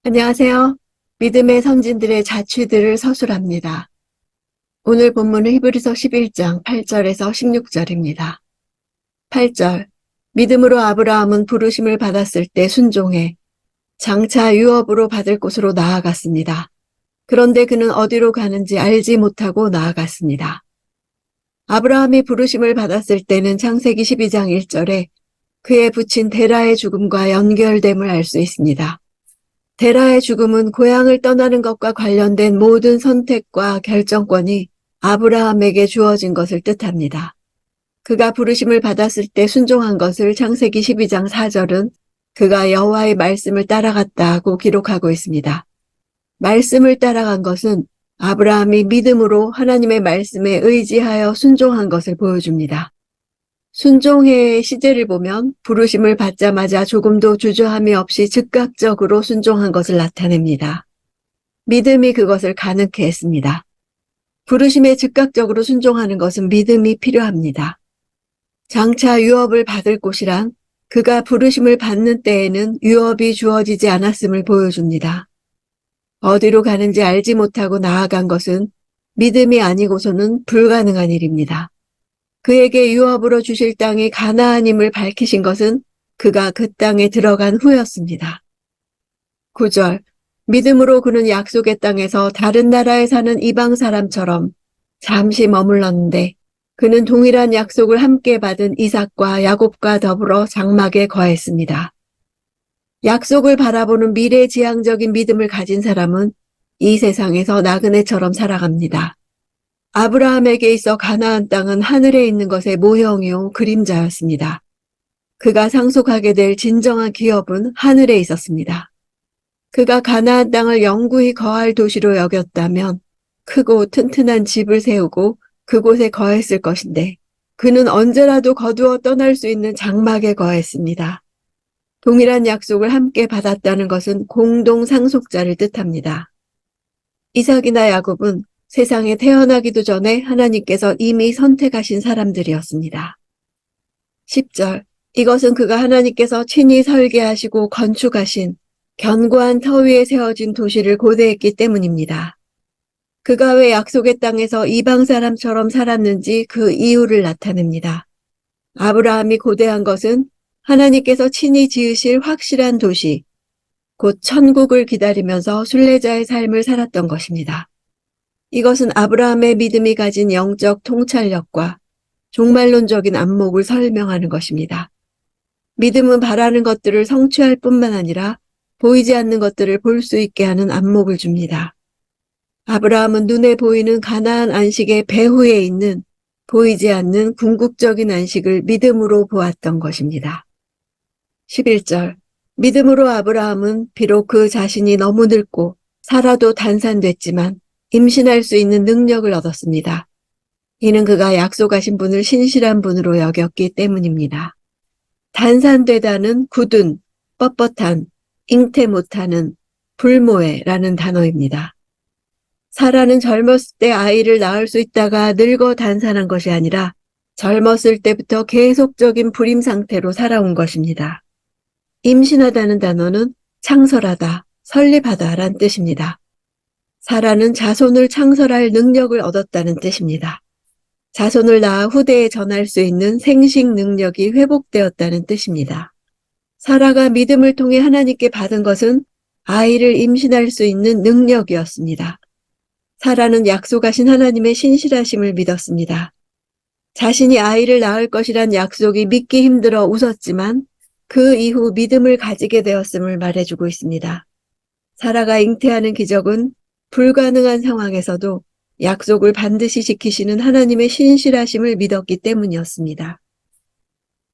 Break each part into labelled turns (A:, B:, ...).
A: 안녕하세요. 믿음의 선진들의 자취들을 서술합니다. 오늘 본문은 히브리서 11장 8절에서 16절입니다. 8절. 믿음으로 아브라함은 부르심을 받았을 때 순종해 장차 유업으로 받을 곳으로 나아갔습니다. 그런데 그는 어디로 가는지 알지 못하고 나아갔습니다. 아브라함이 부르심을 받았을 때는 창세기 12장 1절에 그의 부친 데라의 죽음과 연결됨을 알 수 있습니다. 데라의 죽음은 고향을 떠나는 것과 관련된 모든 선택과 결정권이 아브라함에게 주어진 것을 뜻합니다. 그가 부르심을 받았을 때 순종한 것을 창세기 12장 4절은 그가 여호와의 말씀을 따라갔다고 기록하고 있습니다. 말씀을 따라간 것은 아브라함이 믿음으로 하나님의 말씀에 의지하여 순종한 것을 보여줍니다. 순종의 시제를 보면 부르심을 받자마자 조금도 주저함이 없이 즉각적으로 순종한 것을 나타냅니다. 믿음이 그것을 가능케 했습니다. 부르심에 즉각적으로 순종하는 것은 믿음이 필요합니다. 장차 유업을 받을 곳이란 그가 부르심을 받는 때에는 유업이 주어지지 않았음을 보여줍니다. 어디로 가는지 알지 못하고 나아간 것은 믿음이 아니고서는 불가능한 일입니다. 그에게 유업으로 주실 땅이 가나안임을 밝히신 것은 그가 그 땅에 들어간 후였습니다. 9절. 믿음으로 그는 약속의 땅에서 다른 나라에 사는 이방 사람처럼 잠시 머물렀는데 그는 동일한 약속을 함께 받은 이삭과 야곱과 더불어 장막에 거했습니다. 약속을 바라보는 미래지향적인 믿음을 가진 사람은 이 세상에서 나그네처럼 살아갑니다. 아브라함에게 있어 가나안 땅은 하늘에 있는 것의 모형이요 그림자였습니다. 그가 상속하게 될 진정한 기업은 하늘에 있었습니다. 그가 가나안 땅을 영구히 거할 도시로 여겼다면 크고 튼튼한 집을 세우고 그곳에 거했을 것인데 그는 언제라도 거두어 떠날 수 있는 장막에 거했습니다. 동일한 약속을 함께 받았다는 것은 공동 상속자를 뜻합니다. 이삭이나 야곱은 세상에 태어나기도 전에 하나님께서 이미 선택하신 사람들이었습니다. 10절. 이것은 그가 하나님께서 친히 설계하시고 건축하신 견고한 터 위에 세워진 도시를 고대했기 때문입니다. 그가 왜 약속의 땅에서 이방 사람처럼 살았는지 그 이유를 나타냅니다. 아브라함이 고대한 것은 하나님께서 친히 지으실 확실한 도시, 곧 천국을 기다리면서 순례자의 삶을 살았던 것입니다. 이것은 아브라함의 믿음이 가진 영적 통찰력과 종말론적인 안목을 설명하는 것입니다. 믿음은 바라는 것들을 성취할 뿐만 아니라 보이지 않는 것들을 볼 수 있게 하는 안목을 줍니다. 아브라함은 눈에 보이는 가나안 안식의 배후에 있는 보이지 않는 궁극적인 안식을 믿음으로 보았던 것입니다. 11절. 믿음으로 아브라함은 비록 그 자신이 너무 늙고 살아도 단산됐지만 임신할 수 있는 능력을 얻었습니다. 이는 그가 약속하신 분을 신실한 분으로 여겼기 때문입니다. 단산되다는 굳은, 뻣뻣한, 잉태 못하는, 불모해라는 단어입니다. 사라는 젊었을 때 아이를 낳을 수 있다가 늙어 단산한 것이 아니라 젊었을 때부터 계속적인 불임 상태로 살아온 것입니다. 임신하다는 단어는 창설하다, 설립하다란 뜻입니다. 사라는 자손을 창설할 능력을 얻었다는 뜻입니다. 자손을 낳아 후대에 전할 수 있는 생식 능력이 회복되었다는 뜻입니다. 사라가 믿음을 통해 하나님께 받은 것은 아이를 임신할 수 있는 능력이었습니다. 사라는 약속하신 하나님의 신실하심을 믿었습니다. 자신이 아이를 낳을 것이란 약속이 믿기 힘들어 웃었지만 그 이후 믿음을 가지게 되었음을 말해주고 있습니다. 사라가 잉태하는 기적은 불가능한 상황에서도 약속을 반드시 지키시는 하나님의 신실하심을 믿었기 때문이었습니다.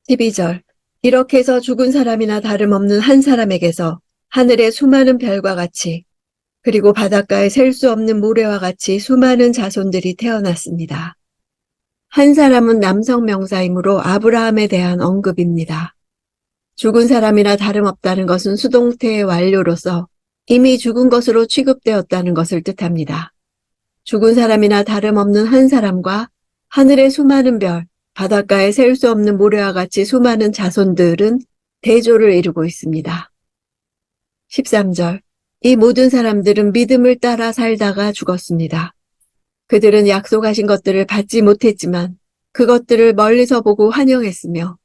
A: 12절. 이렇게 해서 죽은 사람이나 다름없는 한 사람에게서 하늘의 수많은 별과 같이 그리고 바닷가에 셀 수 없는 모래와 같이 수많은 자손들이 태어났습니다. 한 사람은 남성 명사이므로 아브라함에 대한 언급입니다. 죽은 사람이나 다름없다는 것은 수동태의 완료로서 이미 죽은 것으로 취급되었다는 것을 뜻합니다. 죽은 사람이나 다름없는 한 사람과 하늘의 수많은 별, 바닷가에 셀 수 없는 모래와 같이 수많은 자손들은 대조를 이루고 있습니다. 13절. 이 모든 사람들은 믿음을 따라 살다가 죽었습니다. 그들은 약속하신 것들을 받지 못했지만 그것들을 멀리서 보고 환영했으며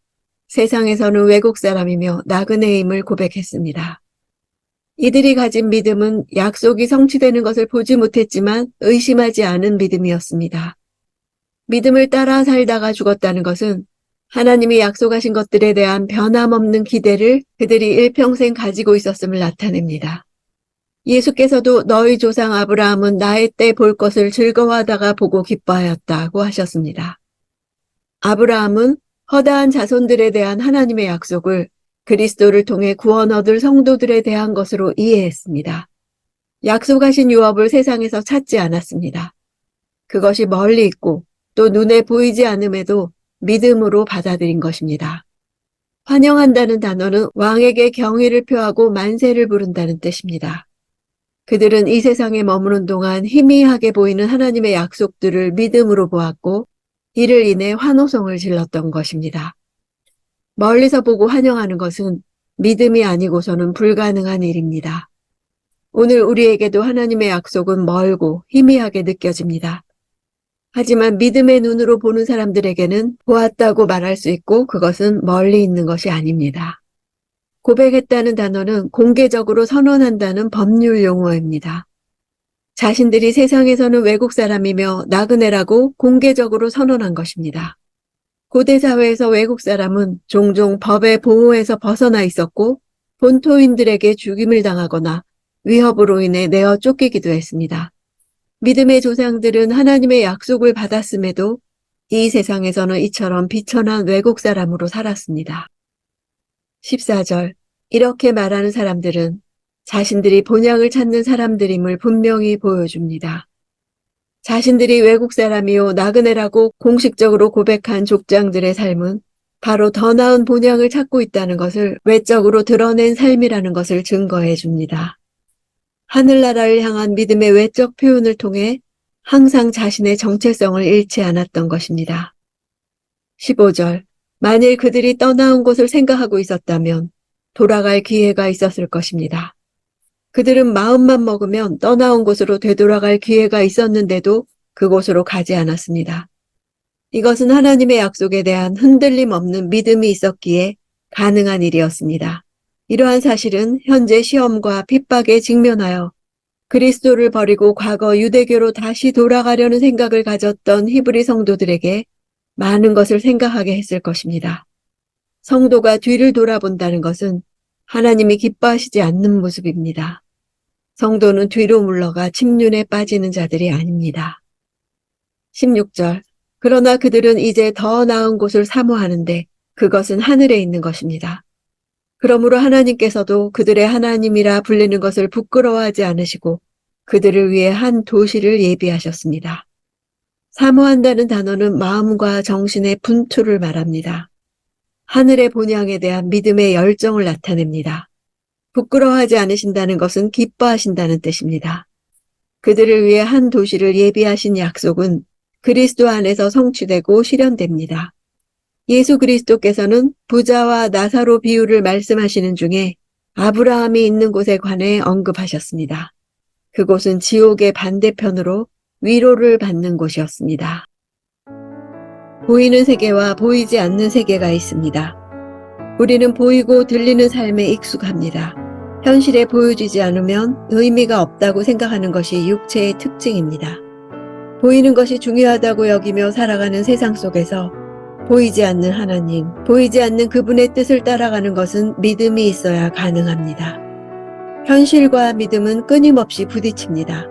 A: 세상에서는 외국 사람이며 나그네임을 고백했습니다. 이들이 가진 믿음은 약속이 성취되는 것을 보지 못했지만 의심하지 않은 믿음이었습니다. 믿음을 따라 살다가 죽었다는 것은 하나님이 약속하신 것들에 대한 변함없는 기대를 그들이 일평생 가지고 있었음을 나타냅니다. 예수께서도 너희 조상 아브라함은 나의 때 볼 것을 즐거워하다가 보고 기뻐하였다고 하셨습니다. 아브라함은 허다한 자손들에 대한 하나님의 약속을 그리스도를 통해 구원 얻을 성도들에 대한 것으로 이해했습니다. 약속하신 유업을 세상에서 찾지 않았습니다. 그것이 멀리 있고 또 눈에 보이지 않음에도 믿음으로 받아들인 것입니다. 환영한다는 단어는 왕에게 경의를 표하고 만세를 부른다는 뜻입니다. 그들은 이 세상에 머무는 동안 희미하게 보이는 하나님의 약속들을 믿음으로 보았고 이를 인해 환호성을 질렀던 것입니다. 멀리서 보고 환영하는 것은 믿음이 아니고서는 불가능한 일입니다. 오늘 우리에게도 하나님의 약속은 멀고 희미하게 느껴집니다. 하지만 믿음의 눈으로 보는 사람들에게는 보았다고 말할 수 있고 그것은 멀리 있는 것이 아닙니다. 고백했다는 단어는 공개적으로 선언한다는 법률 용어입니다. 자신들이 세상에서는 외국 사람이며 나그네라고 공개적으로 선언한 것입니다. 고대 사회에서 외국 사람은 종종 법의 보호에서 벗어나 있었고 본토인들에게 죽임을 당하거나 위협으로 인해 내어 쫓기기도 했습니다. 믿음의 조상들은 하나님의 약속을 받았음에도 이 세상에서는 이처럼 비천한 외국 사람으로 살았습니다. 14절. 이렇게 말하는 사람들은 자신들이 본향을 찾는 사람들임을 분명히 보여줍니다. 자신들이 외국 사람이요 나그네라고 공식적으로 고백한 족장들의 삶은 바로 더 나은 본향을 찾고 있다는 것을 외적으로 드러낸 삶이라는 것을 증거해 줍니다. 하늘나라를 향한 믿음의 외적 표현을 통해 항상 자신의 정체성을 잃지 않았던 것입니다. 15절. 만일 그들이 떠나온 곳을 생각하고 있었다면 돌아갈 기회가 있었을 것입니다. 그들은 마음만 먹으면 떠나온 곳으로 되돌아갈 기회가 있었는데도 그곳으로 가지 않았습니다. 이것은 하나님의 약속에 대한 흔들림 없는 믿음이 있었기에 가능한 일이었습니다. 이러한 사실은 현재 시험과 핍박에 직면하여 그리스도를 버리고 과거 유대교로 다시 돌아가려는 생각을 가졌던 히브리 성도들에게 많은 것을 생각하게 했을 것입니다. 성도가 뒤를 돌아본다는 것은 하나님이 기뻐하시지 않는 모습입니다. 성도는 뒤로 물러가 침륜에 빠지는 자들이 아닙니다. 16절. 그러나 그들은 이제 더 나은 곳을 사모하는데 그것은 하늘에 있는 것입니다. 그러므로 하나님께서도 그들의 하나님이라 불리는 것을 부끄러워하지 않으시고 그들을 위해 한 도시를 예비하셨습니다. 사모한다는 단어는 마음과 정신의 분투를 말합니다. 하늘의 본향에 대한 믿음의 열정을 나타냅니다. 부끄러워하지 않으신다는 것은 기뻐하신다는 뜻입니다. 그들을 위해 한 도시를 예비하신 약속은 그리스도 안에서 성취되고 실현됩니다. 예수 그리스도께서는 부자와 나사로 비유를 말씀하시는 중에 아브라함이 있는 곳에 관해 언급하셨습니다. 그곳은 지옥의 반대편으로 위로를 받는 곳이었습니다. 보이는 세계와 보이지 않는 세계가 있습니다. 우리는 보이고 들리는 삶에 익숙합니다. 현실에 보여지지 않으면 의미가 없다고 생각하는 것이 육체의 특징입니다. 보이는 것이 중요하다고 여기며 살아가는 세상 속에서 보이지 않는 하나님, 보이지 않는 그분의 뜻을 따라가는 것은 믿음이 있어야 가능합니다. 현실과 믿음은 끊임없이 부딪힙니다.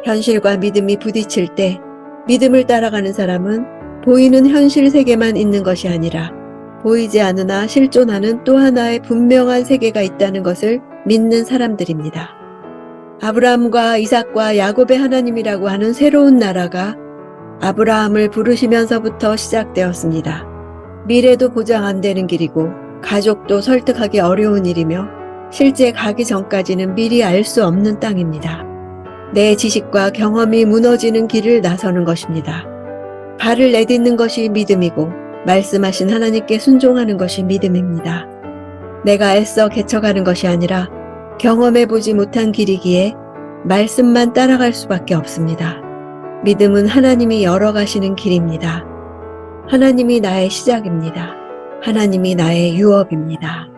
A: 현실과 믿음이 부딪힐 때 믿음을 따라가는 사람은 보이는 현실 세계만 있는 것이 아니라 보이지 않으나 실존하는 또 하나의 분명한 세계가 있다는 것을 믿는 사람들입니다. 아브라함과 이삭과 야곱의 하나님이라고 하는 새로운 나라가 아브라함을 부르시면서부터 시작되었습니다. 미래도 보장 안 되는 길이고 가족도 설득하기 어려운 일이며 실제 가기 전까지는 미리 알 수 없는 땅입니다. 내 지식과 경험이 무너지는 길을 나서는 것입니다. 발을 내딛는 것이 믿음이고 말씀하신 하나님께 순종하는 것이 믿음입니다. 내가 애써 개척하는 것이 아니라 경험해보지 못한 길이기에 말씀만 따라갈 수밖에 없습니다. 믿음은 하나님이 열어가시는 길입니다. 하나님이 나의 시작입니다. 하나님이 나의 유업입니다.